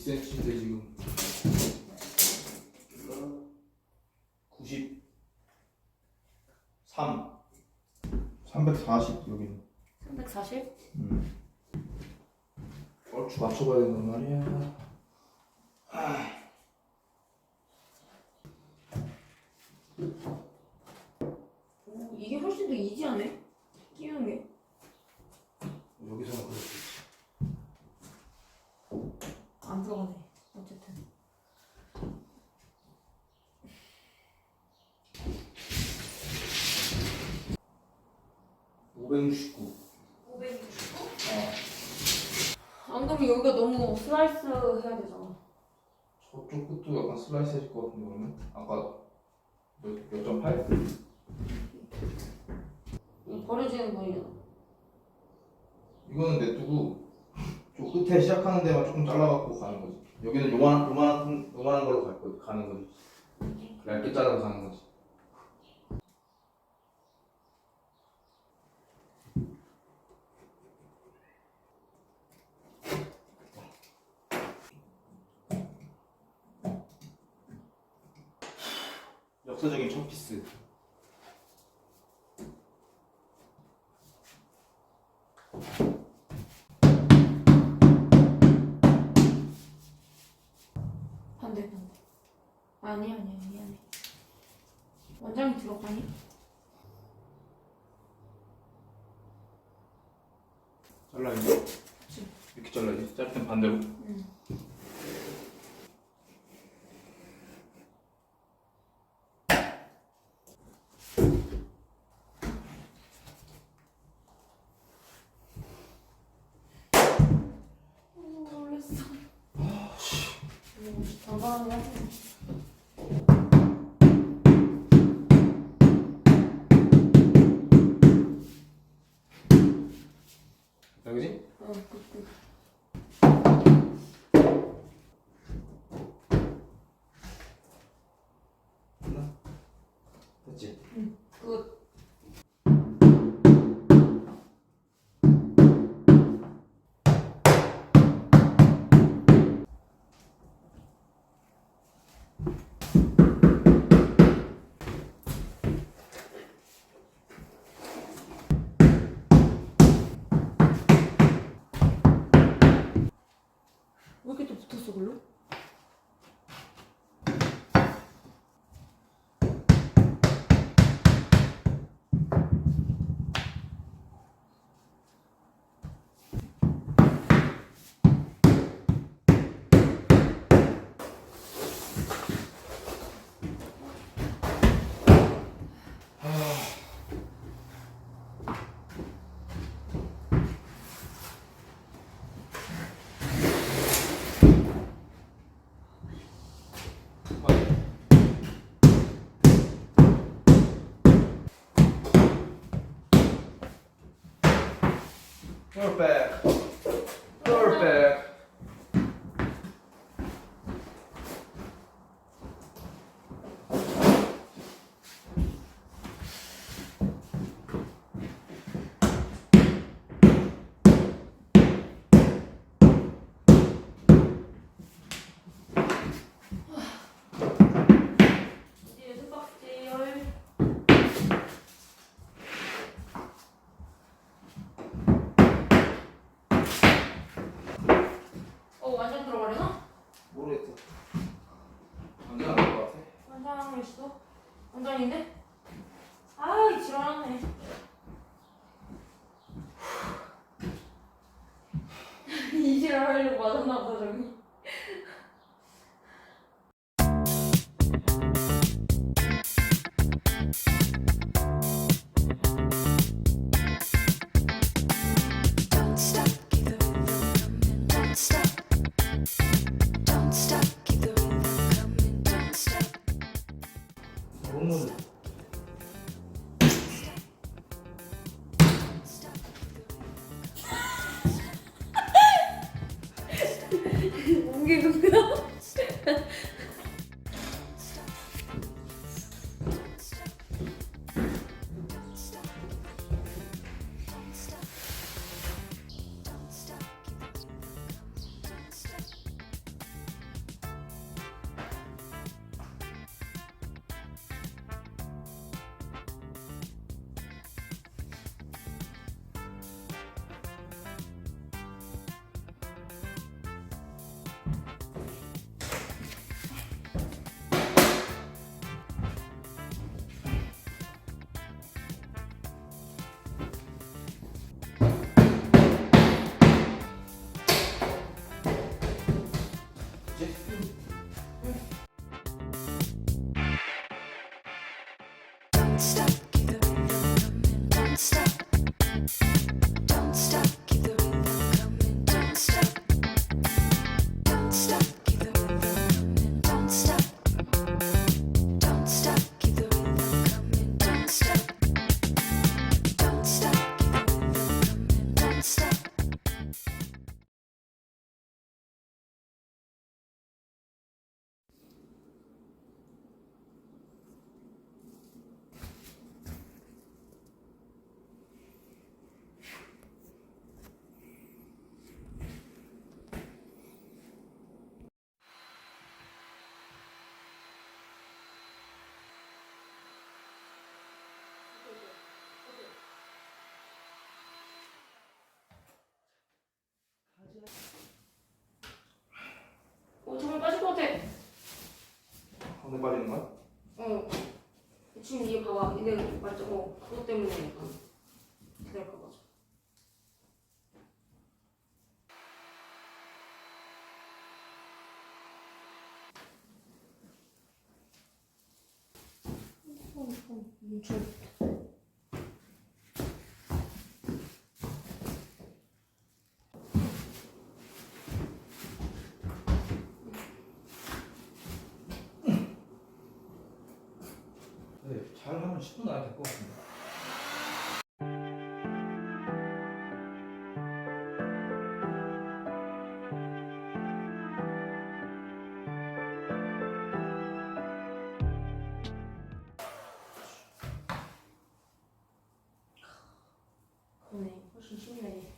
cm인데 지금 93 340 여기는 340? 얼추 맞춰봐야 된단 말이야. 오, 이게 훨씬 더 이지하네. 끼우는 게. 여기서는 그럴 수 있지. 안 들어가네. 어쨌든. (569) 569? 안 그러면 여기가 너무 슬라이스 해야 되잖아. 저쪽 끝도 약간 슬라이스 해질 것 같은데 그러면? 아까 몇 점 8? 이거 버려지는 거예요. 이거는 냅두고 저 끝에 시작하는 데만 조금 잘라갖고 가는 거지. 여기는 요만한 걸로 가는 거지. 얇게 잘라서 가는 거지. 역사적인 첫 피스. 반대. 아니야 미안해. 원장이 들어가니? 잘라야지. 그치. 이렇게 잘라야지. 자를 땐 반대로. 응. 놀랬어. 당당하게 하지. 여기지? 끝. 됐나? 됐지? 응. 끝. 왜 이렇게 또 붙었어 글로? Perfect. Perfect. 이제 수박 제열. 완전 들어가려나? 모르겠어. 완전 안 될 것 같아. 완장을 있어? 완장인데? 아, 지랄하네. 이 지랄하려고 맞았나 보다, 저기. Don't stop, keep the rhythm coming. Don't stop. Don't stop, keep the rhythm coming. Don't stop. 너무 Stop, keep the rhythm. 맞아. 그것 때문에 약간 기다릴까 봐. 네, 잘하면 10분 안에 될 것 같습니다. 그러네. 훨씬 쉽네.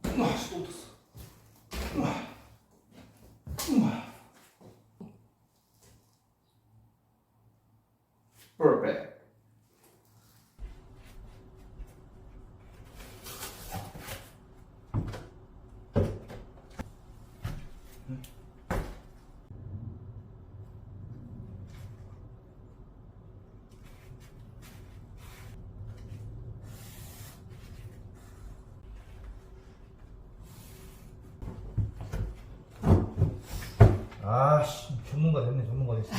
또 붙었어. Perfect. 아씨, 전문가 됐네, 전문가 됐어.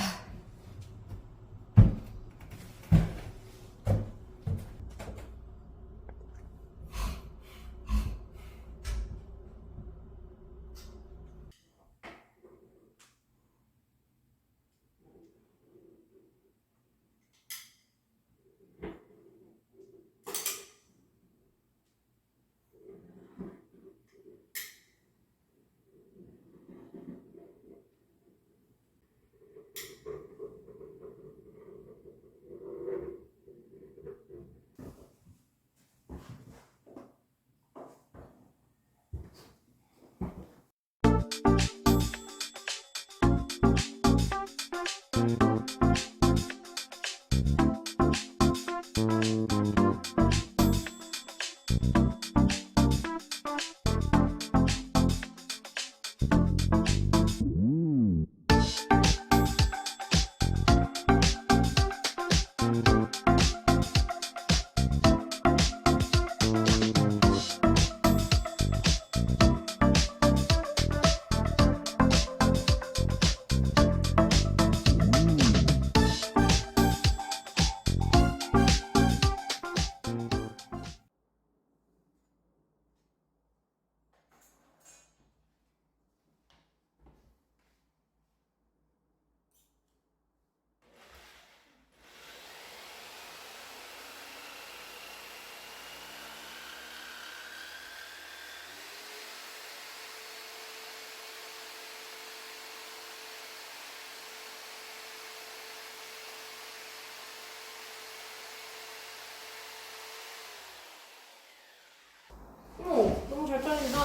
너무 잘 잘린다.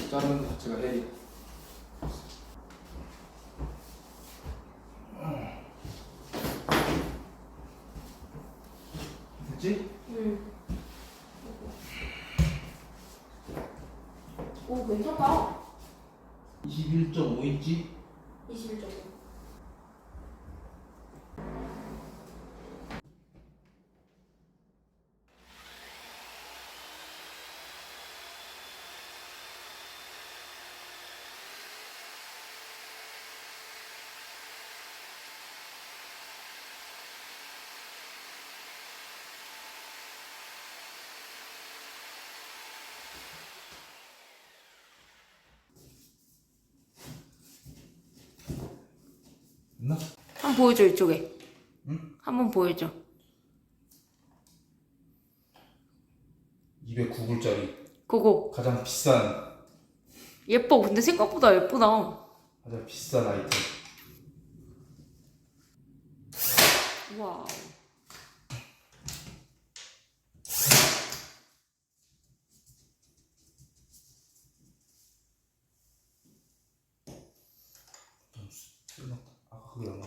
자르는 것 자체가 해리. 됐지? 오, 괜찮다. 21.5인치? 21.5. 됐나? 한번 보여줘, 이쪽에. 응? 한번 보여줘. 209불짜리 그거 가장 비싼 예뻐. 근데 생각보다 예쁘다. 가장 비싼 아이템. 와우. 아까 그게 얼마?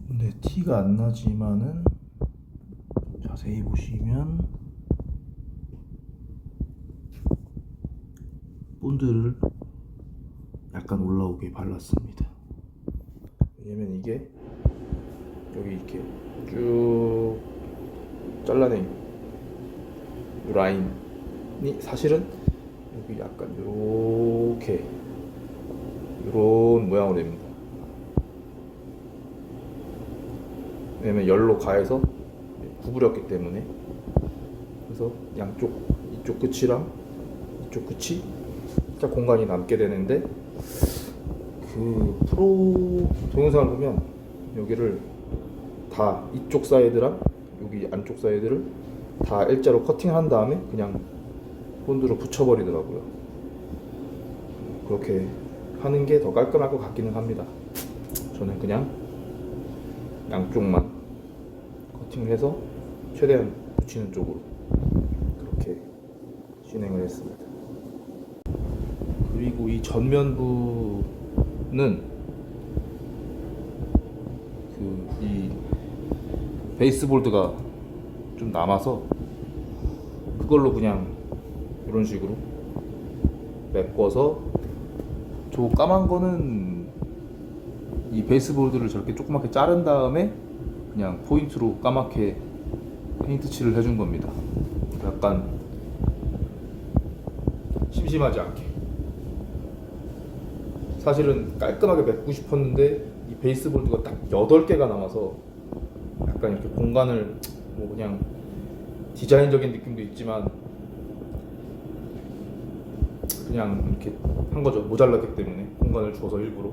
근데 티가 안 나지만은 자세히 보시면 본드를 약간 올라오게 발랐습니다. 왜냐면 이게 여기 이렇게 쭉 잘라낸 이 라인이 사실은 여기 약간 요렇게 요런 모양으로 됩니다. 왜냐면 열로 가해서 구부렸기 때문에. 그래서 양쪽 이쪽 끝이랑 이쪽 끝이 살짝 공간이 남게 되는데, 그 프로 동영상을 보면 여기를 다 이쪽 사이드랑 여기 안쪽 사이드를 다 일자로 커팅한 다음에 그냥 본드로 붙여버리더라고요. 그렇게 하는 게 더 깔끔할 것 같기는 합니다. 저는 그냥 양쪽만 커팅을 해서 최대한 붙이는 쪽으로 그렇게 진행을 했습니다. 그리고 이 전면부는 이 베이스볼드가 좀 남아서 그걸로 그냥 이런 식으로 메꿔서, 저 까만 거는 이 베이스볼드를 저렇게 조그맣게 자른 다음에 그냥 포인트로 까맣게 페인트 칠을 해준 겁니다. 약간 심심하지 않게. 사실은 깔끔하게 메꾸고 싶었는데 이 베이스볼드가 딱 8개가 남아서 약간 이렇게 공간을 뭐 그냥 디자인적인 느낌도 있지만 그냥 이렇게 한 거죠. 모자랐기 때문에 공간을 주어서 일부러.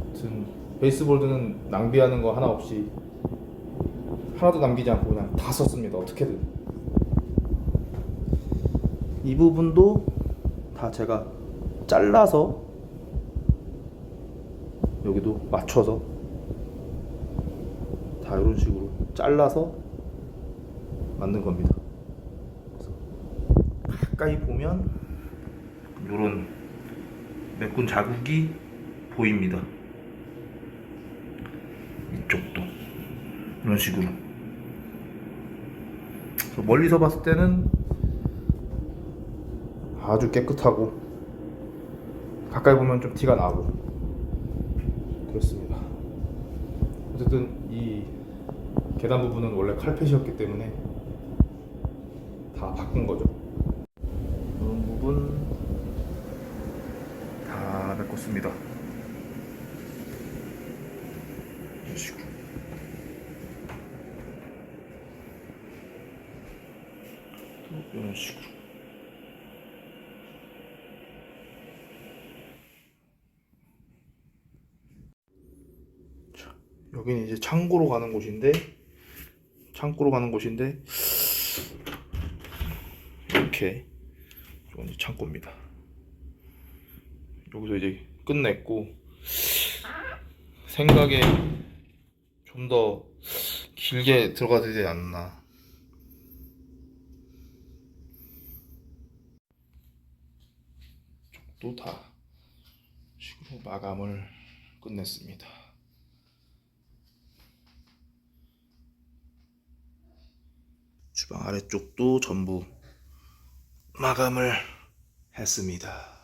아무튼 베이스볼드는 낭비하는 거 하나 없이 하나도 남기지 않고 그냥 다 썼습니다. 어떻게든. 이 부분도 다 제가 잘라서 여기도 맞춰서 다 이런 식으로 잘라서 만든 겁니다. 그래서 가까이 보면 이런 메꾼 자국이 보입니다. 이쪽도 이런 식으로. 그래서 멀리서 봤을 때는 아주 깨끗하고 가까이 보면 좀 티가 나고 그렇습니다. 어쨌든 이 계단 부분은 원래 칼펫이었기 때문에 다 바꾼 거죠. 이런 부분 다 메꿨습니다. 이런 식으로. 또 이런 식으로. 자, 여기는 이제 창고로 가는 곳인데 이렇게 이건 이제 창고입니다. 여기서 이제 끝냈고 생각에 좀 더 길게 들어가야 되지 않나. 쪽도 다 식으로 마감을 끝냈습니다. 주방 아래쪽도 전부 마감을 했습니다.